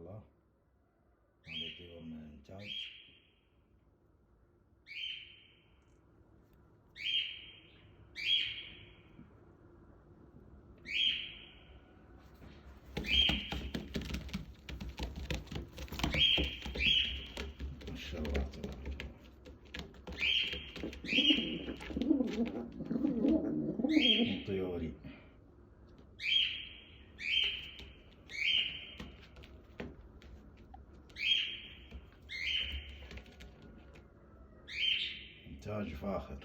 الله. هذه طيور من الإنتاج. ما شاء الله تبارك الله. من طيوري. إنتاج فاخر.